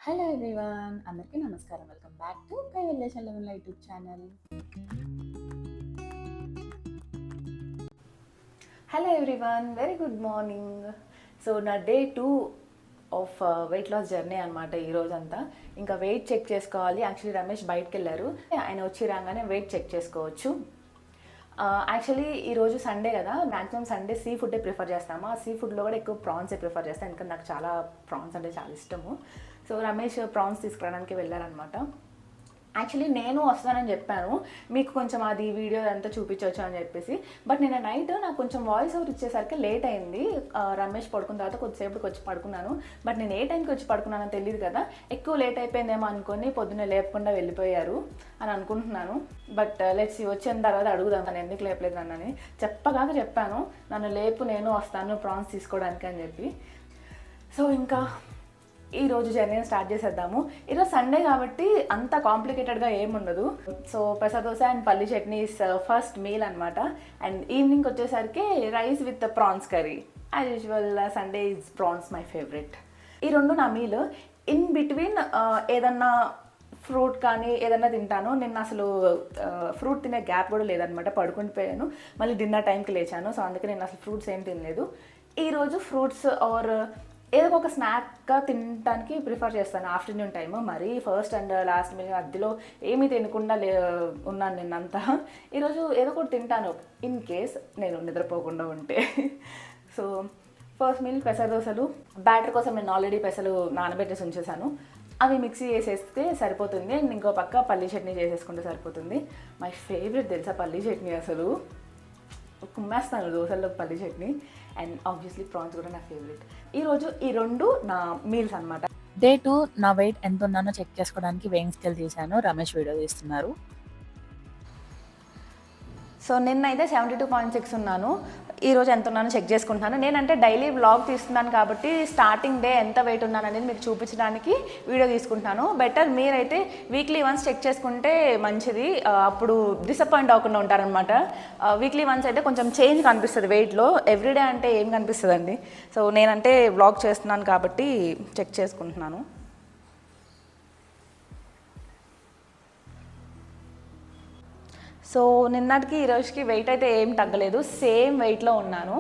Hello everyone, అందరికీ నమస్కారం. Welcome back to Kaivalya Challavalla YouTube channel. Hello everyone, very good morning. So నా day 2 of weight loss journey అనమాట ఈరోజంతా. ఇంకా వెయిట్ చెక్ చేసుకోవాలి. యాక్చువల్లీ రమేష్ బయటకు వెళ్ళారు, ఆయన వచ్చి రాగానే వెయిట్ చెక్ చేసుకోవచ్చు. యాక్చువల్లీ ఈరోజు సండే కదా, మ్యాక్సిమం సండే సీ ఫుడ్డే ప్రిఫర్ చేస్తాము. ఆ సీ ఫుడ్లో కూడా ఎక్కువ ప్రాన్సే ప్రిఫర్ చేస్తాను, ఎందుకంటే నాకు చాలా ప్రాన్స్ అంటే చాలా ఇష్టము. సో రమేష్ ప్రాన్స్ తీసుకురావడానికి వెళ్ళారనమాట. యాక్చువల్లీ నేను వస్తానని చెప్పాను, మీకు కొంచెం అది వీడియో అంతా చూపించవచ్చు అని చెప్పేసి. బట్ నేను నైట్ నాకు కొంచెం వాయిస్ ఓవర్ ఇచ్చేసరికి లేట్ అయింది. రమేష్ పడుకున్న తర్వాత కొద్దిసేపటికి వచ్చి పడుకున్నాను. బట్ నేను ఏ టైంకి వచ్చి పడుకున్నానో తెలియదు కదా, ఎక్కువ లేట్ అయిపోయిందేమో అనుకొని పొద్దున్నే లేపకుండా వెళ్ళిపోయారు అని అనుకుంటున్నాను. బట్ లెట్స్ వచ్చిన తర్వాత అడుగుదాం నన్ను ఎందుకు లేపలేదు అన్నని. చెప్పాను, నన్ను లేపు, నేను వస్తాను ప్రాన్స్ తీసుకోవడానికి అని చెప్పి. సో ఇంకా ఈరోజు జర్నీ స్టార్ట్ చేసేద్దాము. ఈరోజు సండే కాబట్టి అంత కాంప్లికేటెడ్గా ఏముండదు. సో పెసరదోస అండ్ పల్లి చట్నీ ఫస్ట్ మీల్ అనమాట. అండ్ ఈవినింగ్ వచ్చేసరికి rice with prawns curry. As usual Sunday is prawns my favourite. ఈ రెండు నా మీల్. ఇన్ బిట్వీన్ ఏదన్నా ఫ్రూట్ కానీ ఏదన్నా తింటాను. నిన్న అసలు ఫ్రూట్ తినే గ్యాప్ కూడా లేదనమాట, పడుకుని పోయాను. మళ్ళీ డిన్నర్ టైంకి లేచాను. సో అందుకే నేను అసలు ఫ్రూట్స్ ఏం తినలేదు. ఈరోజు ఫ్రూట్స్ ఆర్ ఏదో ఒక స్నాక్గా తినడానికి ప్రిఫర్ చేస్తాను ఆఫ్టర్నూన్ టైమ్. మరీ ఫస్ట్ అండ్ లాస్ట్ మీల్ మధ్యలో ఏమీ తినకుండా ఉన్నాను నిన్నంతా. ఈరోజు ఏదో ఒకటి తింటాను ఇన్ కేస్ నేను నిద్రపోకుండా ఉంటే. సో ఫస్ట్ మీల్ పెసర దోశలు. బ్యాటర్ కోసం నేను ఆల్రెడీ పెసలు నానబెట్టేసి ఉంచేసాను, అవి మిక్సీ చేసేస్తే సరిపోతుంది. అండ్ ఇంకో పక్క పల్లీ చట్నీ చేసేసుకుంటే సరిపోతుంది. మై ఫేవరెట్ తెలుసా పల్లీ చట్నీ, అసలు కుమ్మేస్తాను దోశల్లో పల్లీ చట్నీ. అండ్ ఆబ్వియస్లీ ప్రాన్స్ కూడా నా ఫేవరెట్. ఈరోజు ఈ రెండు నా మీల్స్ అనమాట. డే 2 నా వెయిట్ ఎంత ఉన్నానో చెక్ చేసుకోవడానికి వెయింగ్ స్కేల్ తీశాను. రమేష్ వీడియో తీస్తున్నారు. సో నిన్నైతే 72.6 ఉన్నాను. ఈరోజు ఎంత ఉన్నానో చెక్ చేసుకుంటున్నాను. నేనంటే డైలీ వ్లాగ్ తీస్తున్నాను కాబట్టి స్టార్టింగ్ డే ఎంత వెయిట్ ఉన్నాను అనేది మీకు చూపించడానికి వీడియో తీసుకుంటున్నాను. బెటర్ మీరైతే వీక్లీ వన్స్ చెక్ చేసుకుంటే మంచిది, అప్పుడు డిసప్పాయింట్ అవ్వకుండా ఉంటారనమాట. వీక్లీ వన్స్ అయితే కొంచెం చేంజ్ కనిపిస్తుంది వెయిట్లో. ఎవ్రీడే అంటే ఏం కనిపిస్తుందండి. సో నేనంటే వ్లాగ్ చేస్తున్నాను కాబట్టి చెక్ చేసుకుంటున్నాను. సో నిన్నటికి ఈరోజుకి వెయిట్ అయితే ఏం తగ్గలేదు, సేమ్ వెయిట్లో ఉన్నాను.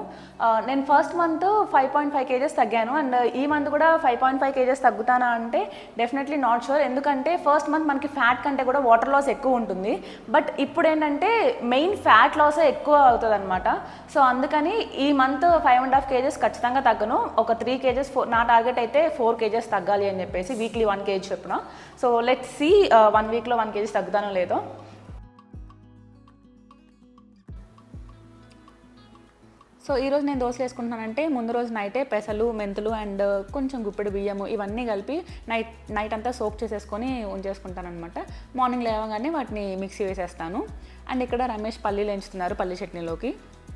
నేను ఫస్ట్ మంత్ 5.5 kgs తగ్గాను. అండ్ ఈ మంత్ కూడా 5.5 kgs తగ్గుతానా అంటే డెఫినెట్లీ నాట్ షూర్. ఎందుకంటే ఫస్ట్ మంత్ మనకి ఫ్యాట్ కంటే కూడా వాటర్ లాస్ ఎక్కువ ఉంటుంది. బట్ ఇప్పుడు ఏంటంటే మెయిన్ ఫ్యాట్ లాసే ఎక్కువ అవుతుంది అనమాట. సో అందుకని ఈ మంత్ 5.5 kgs ఖచ్చితంగా తగ్గను. ఒక 3 kgs నా టార్గెట్ అయితే 4 kgs తగ్గాలి అని చెప్పేసి వీక్లీ 1 kg చెప్పిన. సో లెట్స్ సీ 1 వీక్లో 1 kg తగ్గుతానో లేదో. సో ఈరోజు నేను దోశలు వేసుకుంటున్నానంటే ముందు రోజు నైటే పెసలు, మెంతులు అండ్ కొంచెం గుప్పెడు బియ్యము ఇవన్నీ కలిపి నైట్ అంతా సోక్ చేసేసుకొని ఉంచేసుకుంటాను అనమాట. మార్నింగ్ లేవగానే వాటిని మిక్సీ వేసేస్తాను. అండ్ ఇక్కడ రమేష్ పల్లీలు ఎంచుతున్నారు పల్లీ చట్నీలోకి.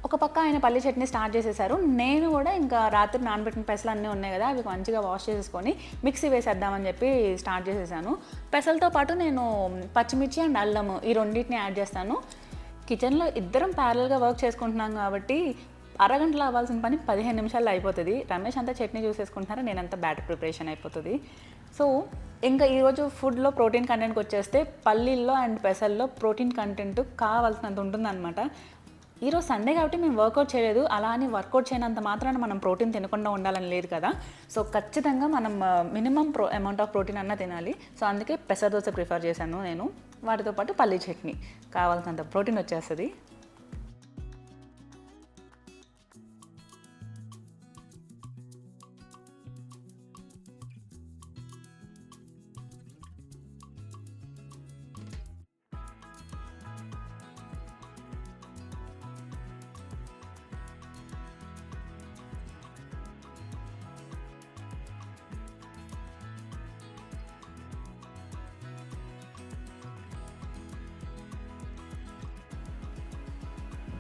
ఒక పక్క ఆయన పల్లీ చట్నీ స్టార్ట్ చేసేసారు. నేను కూడా ఇంకా రాత్రి నానబెట్టిన పెసలు అన్నీ ఉన్నాయి కదా, అవి మంచిగా వాష్ చేసేసుకొని మిక్సీ వేసేద్దామని చెప్పి స్టార్ట్ చేసేసాను. పెసలతో పాటు నేను పచ్చిమిర్చి అండ్ అల్లము ఈ రెండింటిని యాడ్ చేస్తాను. కిచెన్లో ఇద్దరం ప్యారల్గా వర్క్ చేసుకుంటున్నాం కాబట్టి అరగంటలో అవ్వాల్సిన పని 15 నిమిషాల్లో అయిపోతుంది. రమేష్ అంతా చట్నీ చూసేసుకుంటున్నారు, నేనంతా బ్యాటర్ ప్రిపరేషన్ అయిపోతుంది. సో ఇంకా ఈరోజు ఫుడ్లో ప్రోటీన్ కంటెంట్కి వచ్చేస్తే పల్లీల్లో అండ్ పెసల్లో ప్రోటీన్ కంటెంట్ కావాల్సినంత ఉంటుందన్నమాట. ఈరోజు సండే కాబట్టి మేము వర్కౌట్ చేయలేదు. అలా అని వర్కౌట్ చేయనంత మాత్రాన మనం ప్రోటీన్ తినకుండా ఉండాలని లేదు కదా. సో ఖచ్చితంగా మనం మినిమం అమౌంట్ ఆఫ్ ప్రోటీన్ అన్న తినాలి. సో అందుకే పెసర దోశ ప్రిఫర్ చేశాను నేను. వాటితో పాటు పల్లీ చట్నీ, కావాల్సినంత ప్రోటీన్ వచ్చేస్తుంది.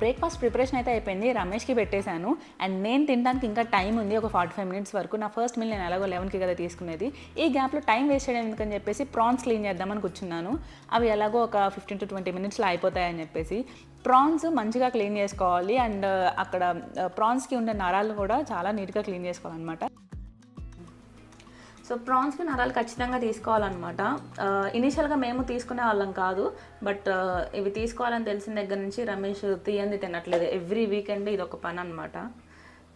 బ్రేక్ఫాస్ట్ ప్రిపరేషన్ అయితే అయిపోయింది, రమేష్కి పెట్టేశాను. అండ్ నేను తినడానికి ఇంకా టైం ఉంది, ఒక 45 minutes వరకు. నా ఫస్ట్ మీల్ నేను ఎలాగో 11కి కదా తీసుకునేది. ఈ గ్యాప్లో టైం వేస్ట్ చేయడం ఎందుకని చెప్పేసి ప్రాన్స్ క్లీన్ చేద్దామని కూర్చున్నాను. అవి ఎలాగో ఒక 15 to 20 minutesలో అయిపోతాయని చెప్పేసి. ప్రాన్స్ మంచిగా క్లీన్ చేసుకోవాలి. అండ్ అక్కడ ప్రాన్స్కి ఉండే నరాలు కూడా చాలా నీట్గా క్లీన్ చేసుకోవాలన్నమాట. సో సో ప్రాన్స్కి నరాలు ఖచ్చితంగా తీసుకోవాలన్నమాట. ఇనీషియల్గా మేము తీసుకునే వాళ్ళం కాదు, బట్ ఇవి తీసుకోవాలని తెలిసిన దగ్గర నుంచి రమేష్ తీయంది తినట్లేదు. ఎవ్రీ వీకెండ్ ఇది ఒక పని అనమాట,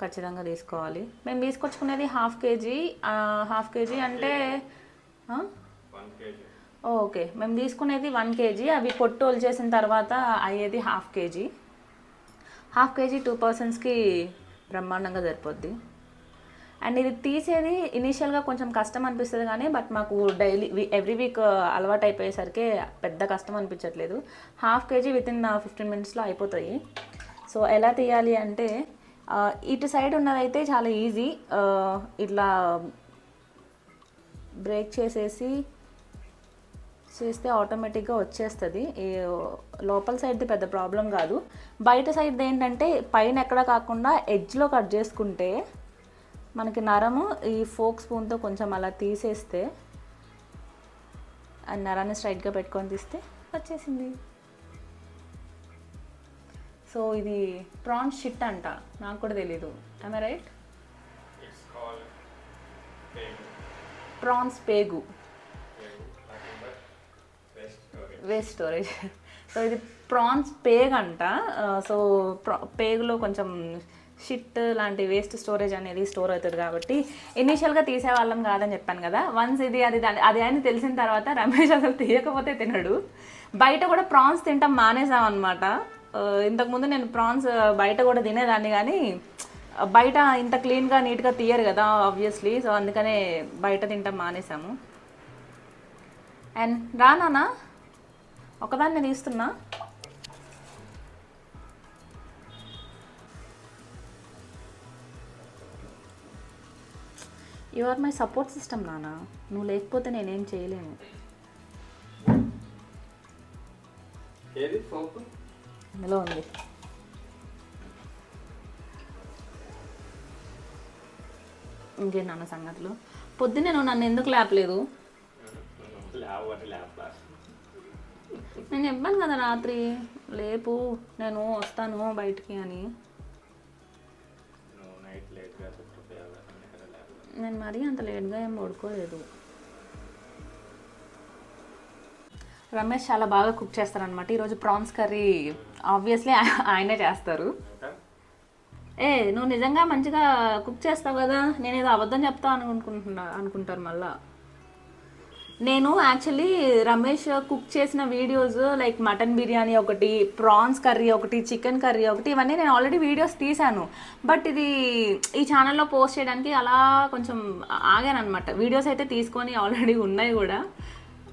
ఖచ్చితంగా తీసుకోవాలి. మేము తీసుకొచ్చుకునేది హాఫ్ కేజీ అంటే ఓకే, మేము తీసుకునేది 1 kg. అవి పొట్టు చేసిన తర్వాత అయ్యేది హాఫ్ కేజీ. 2 పర్సన్స్కి బ్రహ్మాండంగా సరిపోద్ది. అండ్ ఇది తీసేది ఇనీషియల్గా కొంచెం కష్టం అనిపిస్తుంది కానీ, బట్ మాకు ఎవ్రీ వీక్ అలవాటు అయిపోయేసరికి పెద్ద కష్టం అనిపించట్లేదు. హాఫ్ కేజీ వితిన్ 15 minutesలో అయిపోతాయి. సో ఎలా తీయాలి అంటే, ఇటు సైడ్ ఉన్నదైతే చాలా ఈజీ. ఇట్లా బ్రేక్ చేస్తే ఆటోమేటిక్గా వచ్చేస్తుంది. లోపల సైడ్ది పెద్ద ప్రాబ్లం కాదు. బయట సైడ్ది ఏంటంటే పైన ఎక్కడ కాకుండా ఎడ్జ్లో కట్ చేసుకుంటే మనకి నరము ఈ ఫోక్ స్పూన్తో కొంచెం అలా తీసేస్తే, ఆ నరాన్ని స్ట్రైట్గా పెట్టుకొని తీస్తే వచ్చేసింది. సో ఇది ప్రాన్స్ షిట్ అంట, నాకు కూడా తెలీదు. I right? ప్రాన్స్ పేగు, వేస్ట్ స్టోరేజ్. సో ఇది ప్రాన్స్ పేగ్ అంట. సో పేగులో కొంచెం షిట్ లాంటి వేస్ట్ స్టోరేజ్ అనేది స్టోర్ అవుతుంది కాబట్టి ఇనీషియల్గా తీసేవాళ్ళం కాదని చెప్పాను కదా. వన్స్ అది అని తెలిసిన తర్వాత రమేష్ అసలు తీయకపోతే తినడు. బయట కూడా ప్రాన్స్ తింటాం మానేసామన్నమాట. ఇంతకుముందు నేను ప్రాన్స్ బయట కూడా తినేదాన్ని, కానీ బయట ఇంత క్లీన్గా నీట్గా తీయరు కదా ఆబ్వియస్లీ. సో అందుకనే బయట తింటాం మానేసాము. అండ్ రానా ఒకదాన్ని తీస్తున్నా. You are my support system నాన్న, నువ్వు లేకపోతే నేనేం చేయలేను. ఇందులో ఉంది. ఇంకే నాన్న సంగతులు? పొద్దున్నే నువ్వు నన్ను ఎందుకు లేపలేదు? నేను చెప్పాను కదా రాత్రి, లేపు నేను వస్తాను బయటికి అని. నేను మరీ అంత లేట్గా ఏం పడుకోలేదు. రమేష్ చాలా బాగా కుక్ చేస్తారనమాట. ఈరోజు ప్రాన్స్ కర్రీ ఆబ్వియస్లీ ఆయనే చేస్తారు. నువ్వు నిజంగా మంచిగా కుక్ చేస్తావు కదా, నేను ఏదో అబద్ధం చెప్తా అనుకుంటారు మళ్ళా. నేను యాక్చువల్లీ రమేష్ కుక్ చేసిన వీడియోస్ లైక్ మటన్ బిర్యానీ ఒకటి, ప్రాన్స్ కర్రీ ఒకటి, చికెన్ కర్రీ ఒకటి, ఇవన్నీ నేను ఆల్రెడీ వీడియోస్ తీశాను. బట్ ఇది ఈ ఛానల్లో పోస్ట్ చేయడానికి అలా కొంచెం ఆగాను అనమాట. వీడియోస్ అయితే తీసుకొని ఆల్రెడీ ఉన్నాయి కూడా,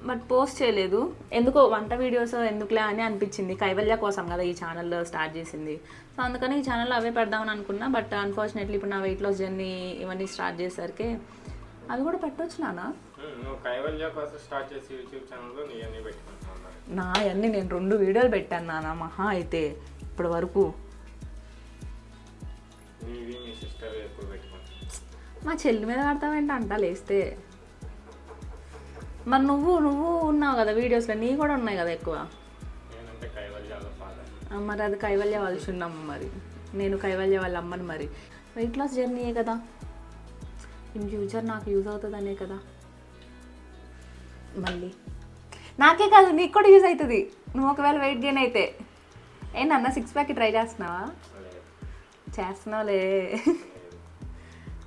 బట్ పోస్ట్ చేయలేదు. ఎందుకో వంట వీడియోస్ ఎందుకులే అని అనిపించింది. కైవల్య కోసం కదా ఈ ఛానల్ స్టార్ట్ చేసింది. సో అందుకని ఈ ఛానల్లో అవే పెడదామని అనుకున్నా. బట్ అన్ఫార్చునేట్లీ ఇప్పుడు నా వెయిట్ లాస్ జర్నీ ఇవన్నీ స్టార్ట్ చేసరికి అవి కూడా పెట్టవచ్చు నానా. నా అన్నీ నేను 2 వీడియోలు పెట్టాను నాన్న మహా అయితే ఇప్పటి వరకు. మా చెల్లి మీద పడతావేంట అంట లేస్తే. మరి నువ్వు ఉన్నావు కదా వీడియోస్లో, నీ కూడా ఉన్నాయి కదా ఎక్కువ. మరి అది కైవల్య వాళ్ళ చిన్నమ్మ, మరి నేను కైవల్య వాళ్ళ అమ్మని. మరి వెయిట్ లాస్ జర్నీయే కదా, ఇన్ ఫ్యూచర్ నాకు యూజ్ అవుతుందనే కదా. మళ్ళీ నాకే కాదు నీకు కూడా యూజ్ అవుతుంది. నువ్వు ఒకవేళ వెయిట్ గెయిన్ అయితే ఏంటన్నా 6 pack ట్రై చేస్తున్నావా? చేస్తున్నావులే.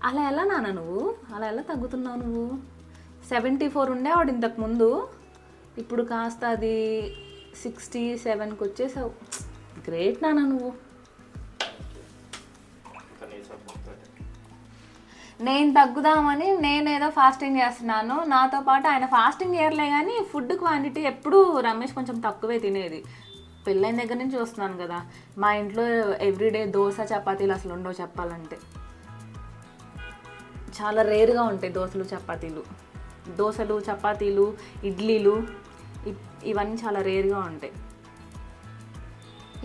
అలా ఎలా నాన్న నువ్వు అలా ఎలా తగ్గుతున్నావు? నువ్వు 74 ఉండేవాడు ఇంతకుముందు, ఇప్పుడు కాస్త అది 67కి వచ్చేసావు. గ్రేట్ నాన్న నువ్వు. నేను తగ్గుదామని నేనేదో ఫాస్టింగ్ చేస్తున్నాను, నాతో పాటు ఆయన ఫాస్టింగ్ చేయర్లే, కానీ ఫుడ్ క్వాంటిటీ ఎప్పుడు రమేష్ కొంచెం తక్కువే తినేది. పెళ్ళైన దగ్గర నుంచి చూస్తున్నాను కదా, మా ఇంట్లో ఎవ్రీడే దోశ చపాతీలు అసలు ఉండవు. చెప్పాలంటే చాలా రేర్గా ఉంటాయి దోశలు చపాతీలు ఇడ్లీలు ఇవన్నీ చాలా రేర్గా ఉంటాయి.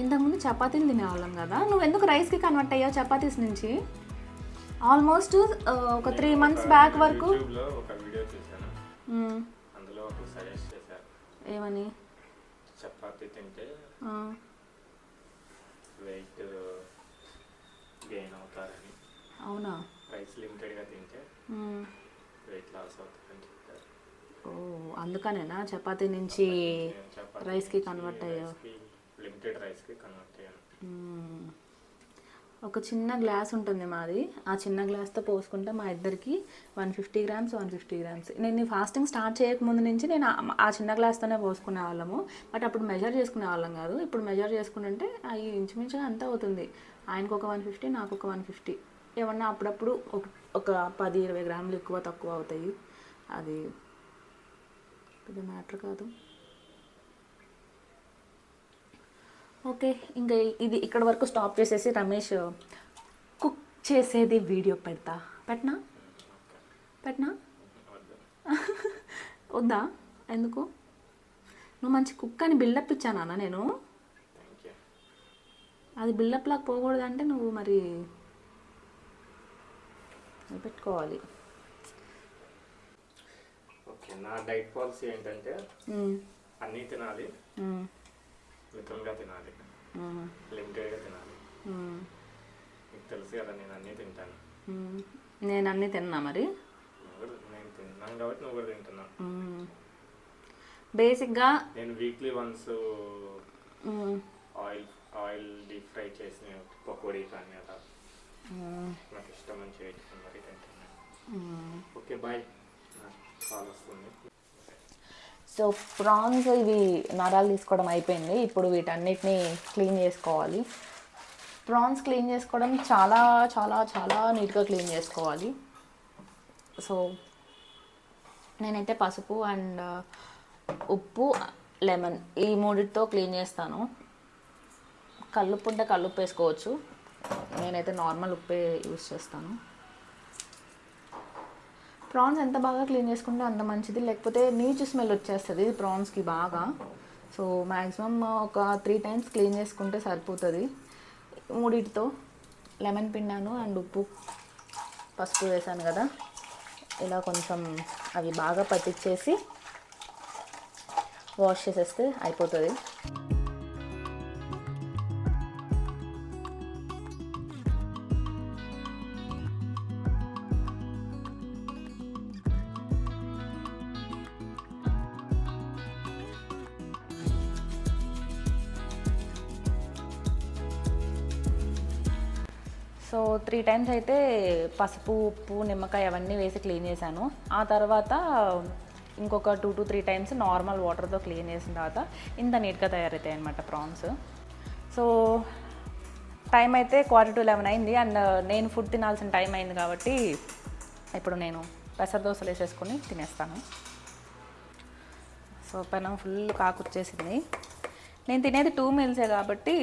ఇంతకుముందు చపాతీలు తినేవాళ్ళం కదా, నువ్వు ఎందుకు రైస్కి కన్వర్ట్ అయ్యావు చపాతీస్ నుంచి? ఆల్మోస్ట్ ఒక 3 months బ్యాక్ వరకు ఏమని చపాతీ తింటే వెయిట్ గెయిన్ అవుతారని. అవునా? రైస్ లిమిటెడ్గా తింటే వెయిట్ లాస్ అవుతుందని చెప్పారు. ఓ అందుకనేనా చపాతీ నుంచి నేను చపాతీ రైస్కి నుంచి కన్వర్ట్ అయ్యావు. రైస్కి, లిమిటెడ్ రైస్కి కన్వర్ట్ అయ్యాను. ఒక చిన్న గ్లాస్ ఉంటుంది మాది, ఆ చిన్న గ్లాస్తో పోసుకుంటే మా ఇద్దరికి 150 గ్రామ్స్ 150 గ్రామ్స్. నేను ఈ ఫాస్టింగ్ స్టార్ట్ చేయకముందు నుంచి నేను ఆ చిన్న గ్లాస్తోనే పోసుకునే వాళ్ళము. బట్ అప్పుడు మెజర్ చేసుకునే వాళ్ళం కాదు. ఇప్పుడు మెజర్ చేసుకుంటుంటే అవి ఇంచుమించుగా అంతా అవుతుంది. ఆయనకు ఒక 150, నాకు ఒక 150. ఏమన్నా అప్పుడప్పుడు ఒక 10-20 గ్రాములు ఎక్కువ తక్కువ అవుతాయి. అది పెద్ద మ్యాటర్ కాదు. ఓకే, ఇంకా ఇది ఇక్కడ వరకు స్టాప్ చేసేసి రమేష్ కుక్ చేసేది వీడియో పెట్టనా వద్దు. వద్దా? ఎందుకు? నువ్వు మంచి కుక్ అని బిల్డప్ ఇచ్చానా నేను? Thank you. అది బిల్డప్ లాగా పోకూడదంటే నువ్వు మరి పెట్టుకోవాలి. ఓకే, నా డైట్ పాలసీ ఏంటంటే అన్నీ తినాలి, మితంగా తినాలి, లిమిటెడ్గా తినాలి. మీకు తెలుసు కదా, నేను అన్నీ తింటాను. నేను అన్నీ తిన్నా మరి. నేను తిన్నాను కాబట్టి నువ్వు కూడా తింటున్నావు. బేసిక్గా నేను weekly once oil deep fry చేసిన పకోడీ కానీ అలా నాకు ఇష్టం అని చేయటం మరి తింటున్నాను. ఓకే బాయ్, కాల్ వస్తుంది. సో ప్రాన్స్ ఇవి నరాలు తీసుకోవడం అయిపోయింది. ఇప్పుడు వీటన్నిటిని క్లీన్ చేసుకోవాలి. ప్రాన్స్ క్లీన్ చేసుకోవడం చాలా చాలా చాలా నీట్గా క్లీన్ చేసుకోవాలి. సో నేనైతే పసుపు అండ్ ఉప్పు, లెమన్ ఈ మూడిటితో క్లీన్ చేస్తాను. కల్లుప్పు ఉంటే కల్లుప్పు వేసుకోవచ్చు. నేనైతే నార్మల్ ఉప్పే యూస్ చేస్తాను. ప్రాన్స్ ఎంత బాగా క్లీన్ చేసుకుంటే అంత మంచిది, లేకపోతే నీచు స్మెల్ వచ్చేస్తుంది ప్రాన్స్కి బాగా. సో మ్యాక్సిమం ఒక 3 times క్లీన్ చేసుకుంటే సరిపోతుంది. మూడిటితో లెమన్ పిండాను అండ్ ఉప్పు పసుపు వేసాను కదా, ఇలా కొంచెం అవి బాగా పట్టించేసి వాష్ చేసేస్తే అయిపోతుంది. సో 3 times అయితే పసుపు, ఉప్పు, నిమ్మకాయ అవన్నీ వేసి క్లీన్ చేశాను. ఆ తర్వాత ఇంకొక 2 to 3 times నార్మల్ వాటర్తో క్లీన్ చేసిన తర్వాత ఇంత నీట్గా తయారవుతాయి అన్నమాట ప్రాన్స్. సో టైం అయితే 10:45 అయింది. అండ్ నేను ఫుడ్ తినాల్సిన టైం అయింది కాబట్టి ఇప్పుడు నేను పెసర దోశలు వేసేసుకొని తినేస్తాను. సో పెనం ఫుల్ కాకొచ్చేసింది. నేను తినేది 2 meals కాబట్టి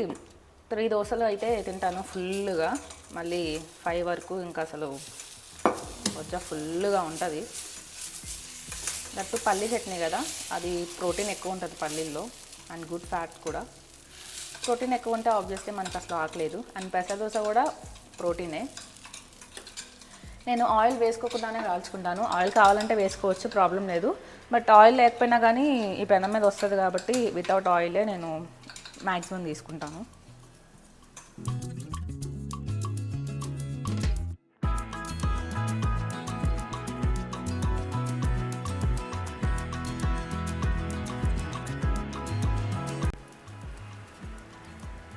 3 దోశలు అయితే తింటాను ఫుల్గా. మళ్ళీ 5 వరకు ఇంకా అసలు కొంచెం ఫుల్గా ఉంటుంది. దట్టు పల్లి చట్నీ కదా, అది ప్రోటీన్ ఎక్కువ ఉంటుంది పల్లీల్లో అండ్ గుడ్ ఫ్యాట్ కూడా. ప్రోటీన్ ఎక్కువ ఉంటే ఆబ్వియస్లీ మనకు అసలు ఆకలేదు. అండ్ పెసర దోశ కూడా ప్రోటీనే. నేను ఆయిల్ వేసుకోకుండానే కాల్చుకుంటాను. ఆయిల్ కావాలంటే వేసుకోవచ్చు, ప్రాబ్లం లేదు. బట్ ఆయిల్ లేకపోయినా కానీ ఈ పెనం మీద వస్తుంది కాబట్టి వితౌట్ ఆయిలే నేను మ్యాక్సిమం తీసుకుంటాను.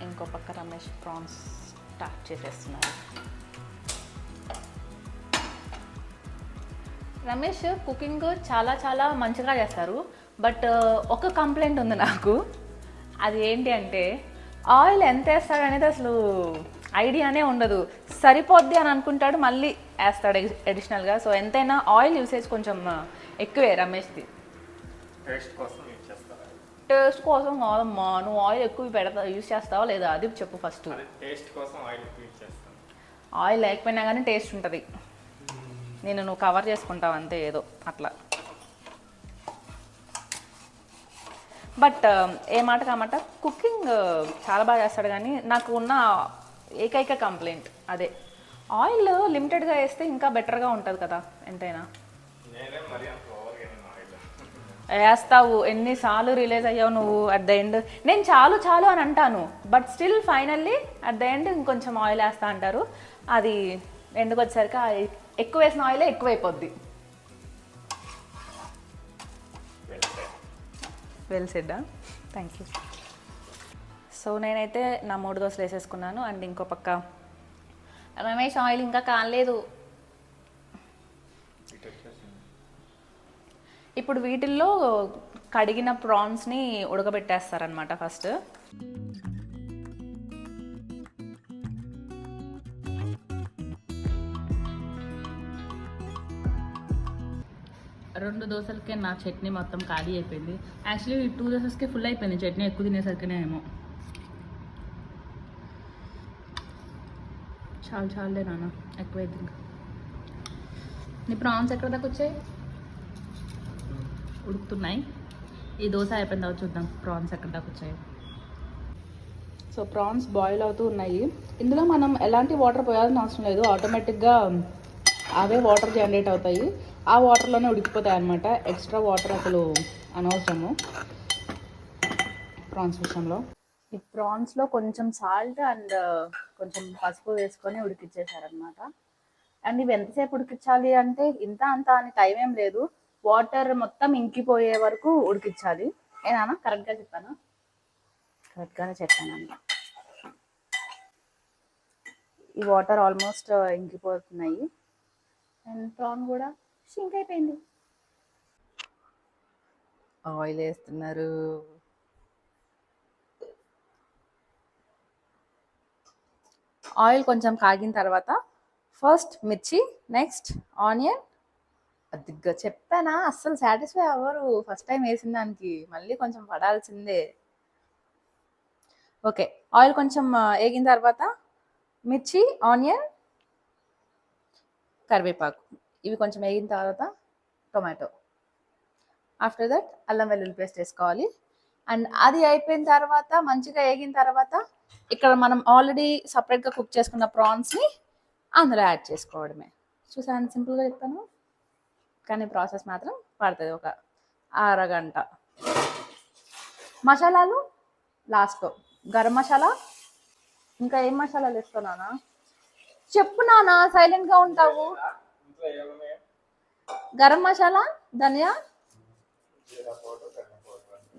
ఇంకో పక్క రమేష్ ప్రాన్స్ స్టార్ట్ చేసేస్తున్నారు. రమేష్ కుకింగ్ చాలా చాలా మంచిగా చేస్తారు. బట్ ఒక కంప్లైంట్ ఉంది నాకు. అది ఏంటి అంటే ఆయిల్ ఎంత వేస్తాడు అనేది అసలు ఐడియానే ఉండదు. సరిపోద్ది అని అనుకుంటాడు, మళ్ళీ వేస్తాడు అడిషనల్గా. సో ఎంతైనా ఆయిల్ యూసేజ్ కొంచెం ఎక్కువే రమేష్ది. టేస్ట్ కోసం యూజ్ చేస్తారా? టేస్ట్ కోసం కాదమ్మా, నువ్వు ఆయిల్ ఎక్కువ యూజ్ చేస్తావా లేదా అది చెప్పు ఫస్ట్. టేస్ట్ కోసం ఆయిల్ యూజ్ చేస్తాను. ఆయిల్ లేకపోయినా కానీ టేస్ట్ ఉంటుంది. నువ్వు కవర్ చేసుకుంటావు అంతే ఏదో అట్లా. బట్ ఏ మాట కామాట కుకింగ్ చాలా బాగా చేస్తాడు. కానీ నాకు ఉన్న ఏకైక కంప్లైంట్ అదే, ఆయిల్ లిమిటెడ్గా వేస్తే ఇంకా బెటర్గా ఉంటుంది కదా ఎంతైనా. వేస్తావు, ఎన్నిసార్లు రిలీజ్ అయ్యావు నువ్వు. అట్ ద ఎండ్ నేను చాలు చాలు అని అంటాను, but still finally at the end ఇంకొంచెం ఆయిల్ వేస్తా అంటారు. అది ఎందుకు వచ్చేసరికి ఎక్కువ వేసిన ఆయిలే ఎక్కువైపోద్ది. Well said. Thank you. So నేనైతే నా 3 దోశలు వేసేసుకున్నాను. అండ్ ఇంకో పక్క రమేష్ ఆయిల్ ఇంకా కాలేదు. ఇప్పుడు వీటిల్లో కడిగిన ప్రాన్స్ని ఉడకబెట్టేస్తారనమాట ఫస్ట్. రెండు దోశలకే నా చట్నీ మొత్తం ఖాళీ అయిపోయింది. యాక్చువల్లీ 2 దోసెస్కే ఫుల్ అయిపోయింది చట్నీ, ఎక్కువ తినేసరికినే ఏమో. చాలే నాన్న, ఎక్కువైంది ఇంకా. నీ ప్రాన్స్ ఎక్కడ దాకా వచ్చాయి? ఉడుకుతున్నాయి. ఈ దోశ అయిపోయిన తర్వాత చూద్దాం ప్రాన్స్ ఎక్కడ దాకా వచ్చాయి. సో ప్రాన్స్ బాయిల్ అవుతూ ఉన్నాయి. ఇందులో మనం ఎలాంటి వాటర్ పోయాల్సిన అవసరం లేదు, ఆటోమేటిక్గా అవే వాటర్ జనరేట్ అవుతాయి. ఆ వాటర్లోనే ఉడికిపోతాయి అన్నమాట. ఎక్స్ట్రా వాటర్ అసలు అనవసరము ప్రాన్స్ విషయంలో. ఈ ప్రాన్స్లో కొంచెం సాల్ట్ అండ్ కొంచెం పసుపు వేసుకొని ఉడికిచ్చేసారనమాట. అండ్ ఇవి ఎంతసేపు ఉడికించాలి అంటే ఇంత అంత అని టైం ఏం లేదు, వాటర్ మొత్తం ఇంకిపోయే వరకు ఉడికించాలి. ఏనా కరెక్ట్గా చెప్పాను? కరెక్ట్గానే చెప్పానండి. ఈ వాటర్ ఆల్మోస్ట్ ఇంకిపోతున్నాయి అండ్ ప్రాన్ కూడా షింక్ అయిపోయింది. ఆయిల్ వేస్తున్నారు. ఆయిల్ కొంచెం కాగిన తర్వాత ఫస్ట్ మిర్చి, నెక్స్ట్ ఆనియన్. అదిగ్గా చెప్పానా, అస్సలు సాటిస్ఫై అవ్వరు ఫస్ట్ టైం వేసిన దానికి, మళ్ళీ కొంచెం పడాల్సిందే. ఓకే, ఆయిల్ కొంచెం వేగిన తర్వాత మిర్చి, ఆనియన్, కరివేపాకు ఇవి కొంచెం వేగిన తర్వాత టొమాటో. ఆఫ్టర్ దట్ అల్లం వెల్లుల్లి పేస్ట్ వేసుకోవాలి. అండ్ అది అయిపోయిన తర్వాత మంచిగా వేగిన తర్వాత ఇక్కడ మనం ఆల్రెడీ సపరేట్గా కుక్ చేసుకున్న ప్రాన్స్ని అందులో యాడ్ చేసుకోవడమే. చూసాను, సింపుల్గా చెప్పాను, కానీ ప్రాసెస్ మాత్రం పడుతుంది ఒక అరగంట. మసాలాలు లాస్ట్లో, గరం మసాలా, ఇంకా ఏం మసాలాలు వేస్తున్నానా చెప్పు నానా, సైలెంట్గా ఉంటావు. గరం మసాలా, ధనియా,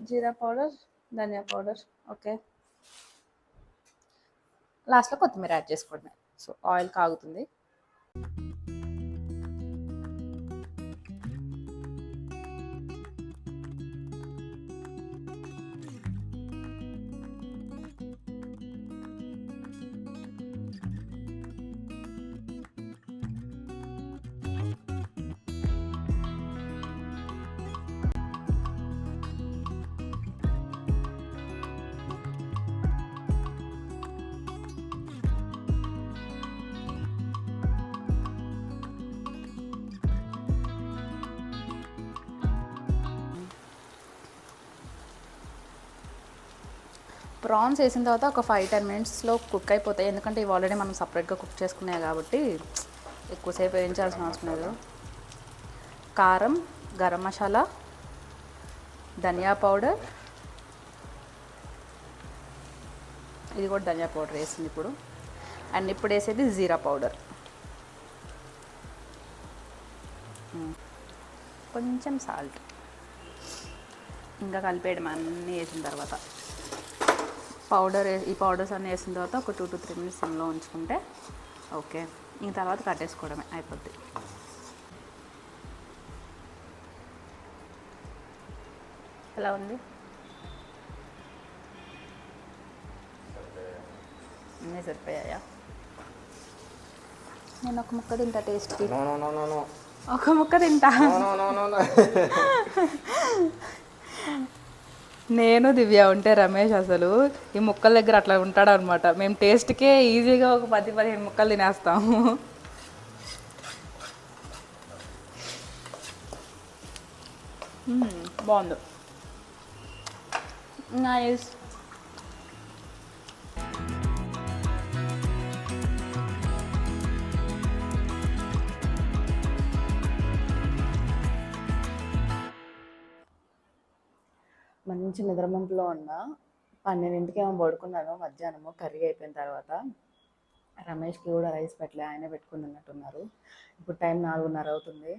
జీరా పౌడర్, ధనియా పౌడర్. ఓకే, లాస్ట్లో కొత్తిమీర యాడ్ చేసుకోవడమే. So oil కాగుతుంది. ప్రాన్స్ వేసిన తర్వాత ఒక 5-10 మినిట్స్లో కుక్ అయిపోతాయి, ఎందుకంటే ఇవి ఆల్రెడీ మనం సపరేట్గా కుక్ చేసుకున్నాయి కాబట్టి ఎక్కువసేపు వేయించాల్సిన అవసరం లేదు. కారం, గరం మసాలా, ధనియా పౌడర్, ఇది కూడా ధనియా పౌడర్ వేసింది ఇప్పుడు. అండ్ ఇప్పుడు వేసేది జీరా పౌడర్, కొంచెం సాల్ట్, ఇంకా కలిపేయడం అన్నీ వేసిన తర్వాత. ఈ పౌడర్స్ అన్నీ వేసిన తర్వాత ఒక 2 to 3 మినిట్స్ సిమ్లో ఉంచుకుంటే ఓకే, ఇంక తర్వాత కట్టేసుకోవడమే, అయిపోద్ది. ఎలా ఉంది? అన్నీ సరిపోయాయా? నేను ఒక ముక్క తింటా టేస్ట్కి. ఒక ముక్క తింటా. నేను దివ్య ఉంటే రమేష్ అసలు ఈ ముక్కల దగ్గర అట్లా ఉంటాడు అనమాట. మేము టేస్ట్కే ఈజీగా ఒక 10-15 ముక్కలు తినేస్తాము. బాగుంది, నైస్. మంచి నిద్రమంపులో ఉన్నా. 12ంటికి ఏమో పడుకున్నాను మధ్యాహ్నము కర్రీ అయిపోయిన తర్వాత. రమేష్కి కూడా రైస్ పెట్టలే, ఆయనే పెట్టుకుని తిన్నట్టున్నారు. ఇప్పుడు టైం 4:30 అవుతుంది.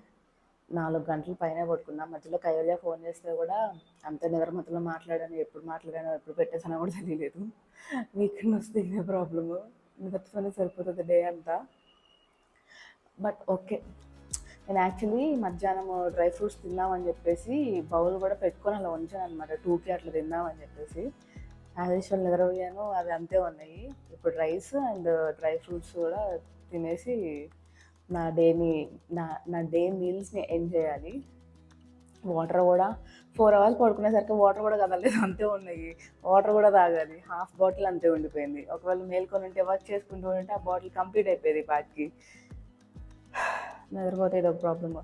4 గంటల పైనే పడుకున్నా. మధ్యలో కైవల్య ఫోన్ చేస్తే కూడా అంత నిద్రమత్తులో మాట్లాడాను, ఎప్పుడు మాట్లాడానో ఎప్పుడు పెట్టేసానో కూడా తెలియలేదు. వీకెండ్ వస్తే ఇదే ప్రాబ్లము, నిద్రతోనే సరిపోతుంది డే అంతా. బట్ ఓకే, నేను యాక్చువల్లీ మధ్యాహ్నం డ్రై ఫ్రూట్స్ తిందామని చెప్పేసి బౌల్ కూడా పెట్టుకొని అలా ఉంచాను అనమాట, 2కి అట్లా తిందామని చెప్పేసి. యాజ్ యూజువల్ నిద్రపోయాను, అవి అంతే ఉన్నాయి. ఇప్పుడు రైస్ అండ్ డ్రై ఫ్రూట్స్ కూడా తినేసి నా డే మీల్స్ని ఎండ్ చేయాలి. వాటర్ కూడా 4 అవర్స్ పడుకునేసరికి వాటర్ కూడా కదలేదు, అంతే ఉన్నాయి. వాటర్ కూడా తాగాలి, హాఫ్ బాటిల్ అంతే ఉండిపోయింది. ఒకవేళ మేల్కొని ఉంటే వర్క్ చేసుకుంటూ ఉంటే ఆ బాటిల్ కంప్లీట్ అయిపోయేది పాటికి. నిద్రపోతే ఇదొక ప్రాబ్లమ్.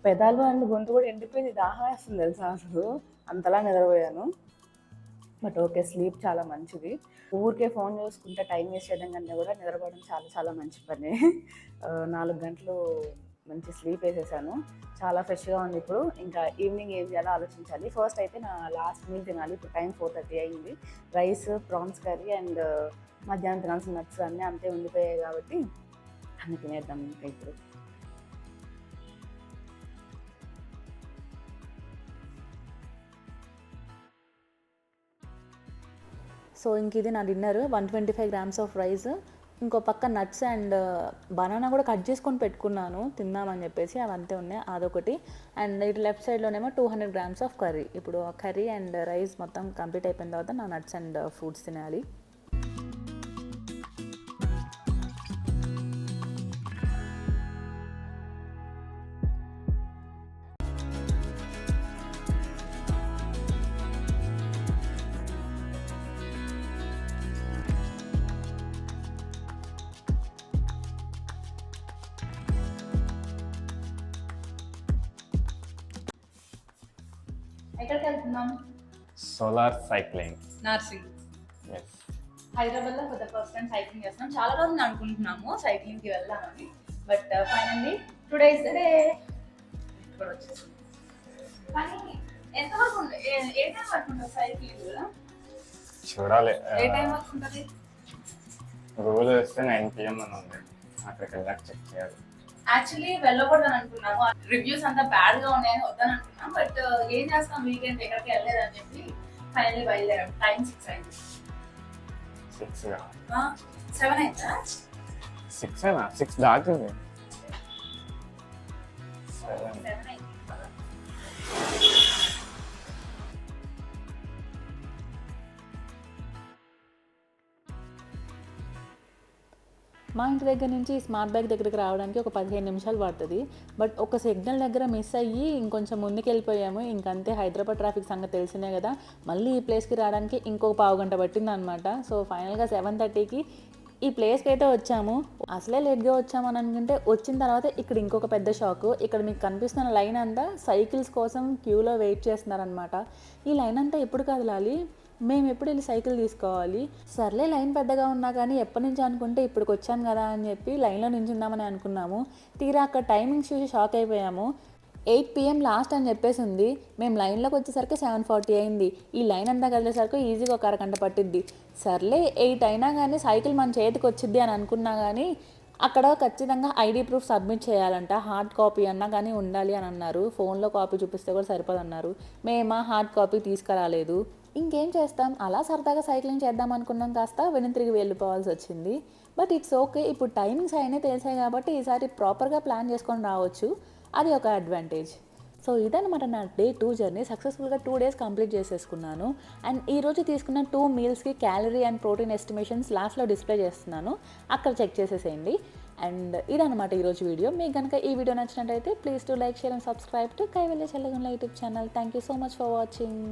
పెదాలు అండ్ గొంతు కూడా ఎండిపోయింది, దాహం వేస్తుంది తెలుసా అసలు, అంతలా నిద్రపోయాను. బట్ ఓకే, స్లీప్ చాలా మంచిది. ఊరికే ఫోన్ చూసుకుంటే టైం వేస్ట్ చేయడం కన్నా కూడా నిద్రపోవడం చాలా చాలా మంచి పని. 4 గంటలు మంచి స్లీప్ వేసేసాను, చాలా ఫ్రెష్గా ఉంది. ఇప్పుడు ఇంకా ఈవినింగ్ ఏం చేయాలో ఆలోచించాలి. ఫస్ట్ అయితే నా లాస్ట్ మీల్ తినాలి. ఇప్పుడు టైం 4:30 అయింది. రైస్, ప్రాన్స్ కర్రీ అండ్ మధ్యాహ్నం తినాల్సిన నట్స్ అన్నీ అంతే ఉండిపోయాయి కాబట్టి అన్నీ తినేద్దాం ఇంకా ఇప్పుడు. సో ఇంక ఇది నా డిన్నర్, 125 grams ఆఫ్ రైస్, ఇంకో పక్క నట్స్ అండ్ బనానా కూడా కట్ చేసుకొని పెట్టుకున్నాను తిందామని చెప్పేసి, అవి అంతే ఉన్నాయి, అదొకటి. అండ్ ఇటు లెఫ్ట్ సైడ్లోనేమో 200 grams ఆఫ్ కర్రీ. ఇప్పుడు ఆ కర్రీ అండ్ రైస్ మొత్తం కంప్లీట్ అయిపోయిన తర్వాత నా నట్స్ అండ్ ఫ్రూట్స్ తినాలి. ఎక్కడికి వెళ్తున్నాం? Solar cycling. నర్సింగ్. హైదరాబాద్లో for the first time cycling చేస్తున్నాం. చాలా రోజులు అనుకుంటున్నాము సైక్లింగ్కి వెళ్దామని, but finally today is the day. ఇప్పుడు వచ్చేసి కానీ ఎంతవరకు ఏ టైం వరకు ఉంటుంది సైక్లింగ్? చూడాలి, ఏ టైం వరకు ఉంటుంది? రూల్ వేస్తే 9 PM అని ఉంది, అక్కడికి వెళ్ళాక చెక్ చేయాలి. యాక్చువల్లీ వెళ్ళకూడదని అనుకున్నాము, రివ్యూస్ అంతా బ్యాడ్ గా ఉన్నాయని వద్దని అనుకున్నాం. బట్ ఏం చేస్తాం, వీకెండ్ ఎక్కడికి వెళ్ళలేదని చెప్పి ఫైనల్లీ బయలుదేరాం. టైం 6 అయింది. 7 అయిందా? 6 దాటింది. 7 అయింది. మా ఇంటి దగ్గర నుంచి స్మార్ట్ బ్యాగ్ దగ్గరికి రావడానికి ఒక 15 నిమిషాలు పడుతుంది. బట్ ఒక సిగ్నల్ దగ్గర మిస్ అయ్యి ఇంకొంచెం ముందుకు వెళ్ళిపోయాము. ఇంకంతే, హైదరాబాద్ ట్రాఫిక్ సంగతి తెలిసినే కదా. మళ్ళీ ఈ ప్లేస్కి రావడానికి ఇంకొక 1/2 గంట పట్టింది అనమాట. సో ఫైనల్గా 7:30కి ఈ ప్లేస్కి అయితే వచ్చాము. అసలే లేట్గా వచ్చామని అనుకుంటే వచ్చిన తర్వాత ఇక్కడ ఇంకొక పెద్ద షాకు. ఇక్కడ మీకు కనిపిస్తున్న లైన్ అంతా సైకిల్స్ కోసం క్యూలో వెయిట్ చేస్తున్నారనమాట. ఈ లైన్ అంతా ఎప్పుడు కదలాలి, మేము ఎప్పుడు వెళ్ళి సైకిల్ తీసుకోవాలి? సర్లే, లైన్ పెద్దగా ఉన్నా కానీ ఎప్పటి నుంచి అనుకుంటే ఇప్పటికి వచ్చాను కదా అని చెప్పి లైన్లో నించుందామని అనుకున్నాము. తీరా అక్కడ టైమింగ్స్ చూసి షాక్ అయిపోయాము. 8 PM లాస్ట్ అని చెప్పేసి ఉంది. మేము లైన్లోకి వచ్చేసరికి 7:40 అయింది. ఈ లైన్ అంతా కదిలేసరికి ఈజీగా ఒక అరగంట పట్టిద్ది. సర్లే, 8 అయినా కానీ సైకిల్ మన చేతికి వచ్చిద్ది అని అనుకున్నా కానీ అక్కడ ఖచ్చితంగా ఐడి ప్రూఫ్ సబ్మిట్ చేయాలంట, హార్డ్ కాపీ అన్నా కానీ ఉండాలి అని అన్నారు. ఫోన్లో కాపీ చూపిస్తే కూడా సరిపోదన్నారు. మేము హార్డ్ కాపీ తీసుకురాలేదు. ఇంకేం చేస్తాం, అలా సరదాగా సైక్లింగ్ చేద్దాం అనుకున్నాం, కాస్త వెనుతిరిగి వెళ్ళిపోవాల్సి వచ్చింది. బట్ ఇట్స్ ఓకే, ఇప్పుడు టైమింగ్స్ అయినా తెలిసాయి కాబట్టి ఈసారి ప్రాపర్గా ప్లాన్ చేసుకొని రావచ్చు, అది ఒక అడ్వాంటేజ్. సో ఇదనమాట నా డే 2 జర్నీ. సక్సెస్ఫుల్గా 2 days కంప్లీట్ చేసేసుకున్నాను. అండ్ ఈరోజు తీసుకున్న 2 mealsకి క్యాలరీ అండ్ ప్రోటీన్ ఎస్టిమేషన్స్ లాస్ట్లో డిస్ప్లే చేస్తున్నాను, అక్కడ చెక్ చేసేసేయండి. అండ్ ఇదనమాట ఈరోజు వీడియో. మీకు కనుక ఈ వీడియో నచ్చినట్టయితే please to like, share and subscribe to Kaivalya Challagundla YouTube channel. Thank you so much for watching.